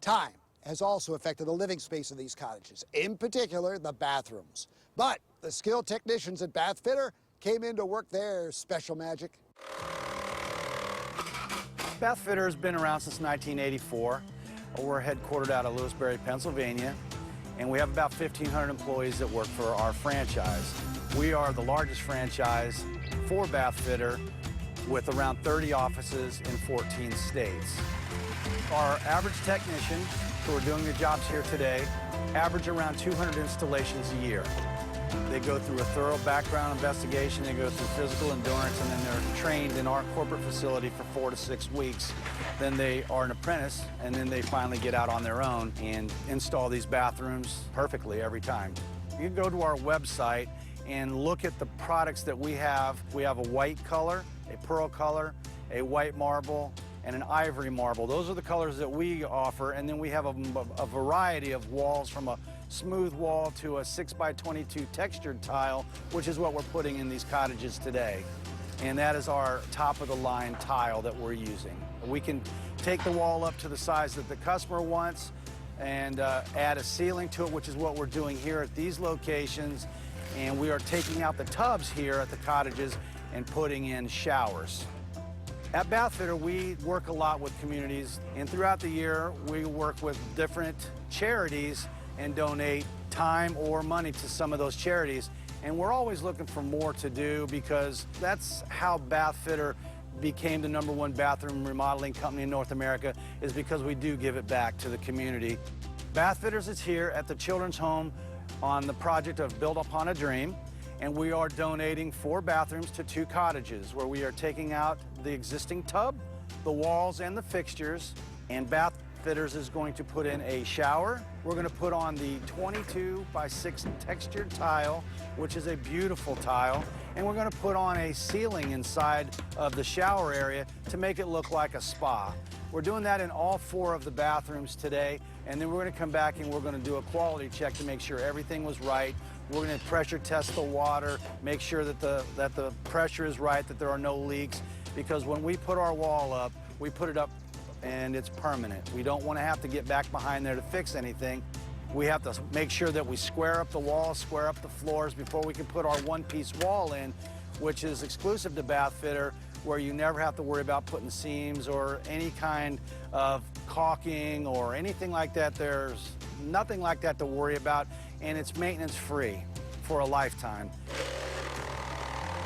Time has also affected the living space of these cottages, in particular the bathrooms. But the skilled technicians at Bath Fitter came in to work their special magic. Bath Fitter has been around since 1984. We're headquartered out of Lewisberry, Pennsylvania, and we have about 1,500 employees that work for our franchise. We are the largest franchise for Bath Fitter with around 30 offices in 14 states. Our average technician who are doing the jobs here today average around 200 installations a year. They go through a thorough background investigation, they go through physical endurance, and then they're trained in our corporate facility for 4 to 6 weeks. Then they are an apprentice, and then they finally get out on their own and install these bathrooms perfectly every time. You can go to our website and look at the products that we have. We have a white color, a pearl color, a white marble, and an ivory marble. Those are the colors that we offer, and then we have a variety of walls, from a smooth wall to a 6x22 textured tile, which is what we're putting in these cottages today. And that is our top-of-the-line tile that we're using. We can take the wall up to the size that the customer wants and add a ceiling to it, which is what we're doing here at these locations. And we are taking out the tubs here at the cottages and putting in showers. At Bath Fitter, we work a lot with communities, and throughout the year, we work with different charities and donate time or money to some of those charities. And we're always looking for more to do, because that's how Bath Fitter became the #1 bathroom remodeling company in North America, is because we do give it back to the community. Bath Fitters is here at the Children's Home on the project of Build Upon a Dream. And we are donating 4 bathrooms to 2 cottages, where we are taking out the existing tub, the walls, and the fixtures. And Bath Fitters is going to put in a shower. We're going to put on the 22x6 textured tile, which is a beautiful tile. And we're going to put on a ceiling inside of the shower area to make it look like a spa. We're doing that in all 4 of the bathrooms today. And then we're going to come back and we're going to do a quality check to make sure everything was right. We're going to pressure test the water, make sure that the pressure is right, that there are no leaks. Because when we put our wall up, we put it up and it's permanent. We don't want to have to get back behind there to fix anything. We have to make sure that we square up the walls, square up the floors before we can put our one-piece wall in, which is exclusive to Bath Fitter, where you never have to worry about putting seams or any kind of caulking or anything like that. There's nothing like that to worry about, and it's maintenance-free for a lifetime.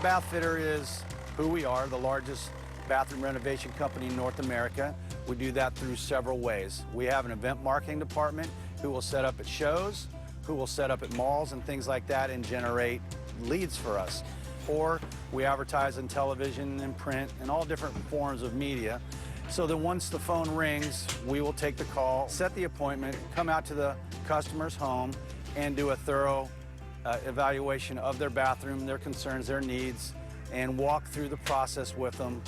Bath Fitter is who we are, the largest bathroom renovation company in North America. We do that through several ways. We have an event marketing department who will set up at shows, who will set up at malls and things like that and generate leads for us. Or we advertise in television and print and all different forms of media. So that once the phone rings, we will take the call, set the appointment, come out to the customer's home, and do a thorough evaluation of their bathroom, their concerns, their needs, and walk through the process with them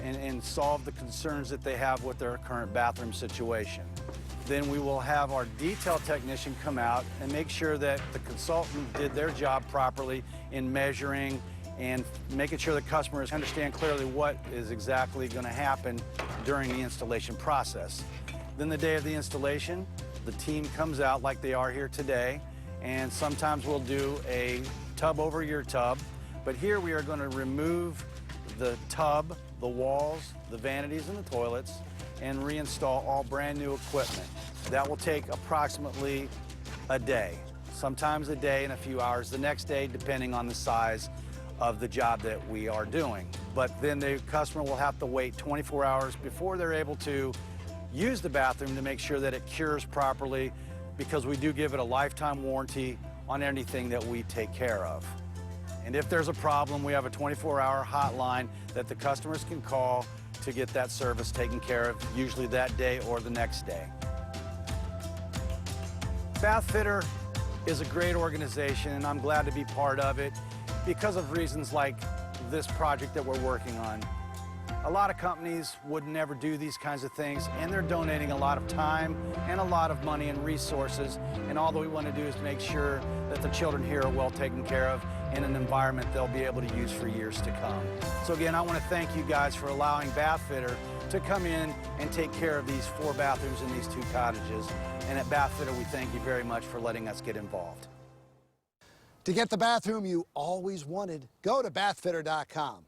and solve the concerns that they have with their current bathroom situation. Then we will have our detail technician come out and make sure that the consultant did their job properly in measuring and making sure the customers understand clearly what is exactly going to happen during the installation process. Then the day of the installation, the team comes out like they are here today, and sometimes we'll do a tub over your tub, but here we are going to remove the tub, the walls, the vanities, and the toilets, and reinstall all brand new equipment. That will take approximately a day, sometimes a day and a few hours the next day, depending on the size of the job that we are doing. But then the customer will have to wait 24 hours before they're able to use the bathroom to make sure that it cures properly, because we do give it a lifetime warranty on anything that we take care of. And if there's a problem, we have a 24-hour hotline that the customers can call to get that service taken care of, usually that day or the next day. Bath Fitter is a great organization, and I'm glad to be part of it because of reasons like this project that we're working on. A lot of companies would never do these kinds of things, and they're donating a lot of time and a lot of money and resources, and all that we want to do is make sure that the children here are well taken care of in an environment they'll be able to use for years to come. So again, I want to thank you guys for allowing Bath Fitter to come in and take care of these 4 bathrooms in these 2 cottages. And at Bath Fitter, we thank you very much for letting us get involved. To get the bathroom you always wanted, go to bathfitter.com.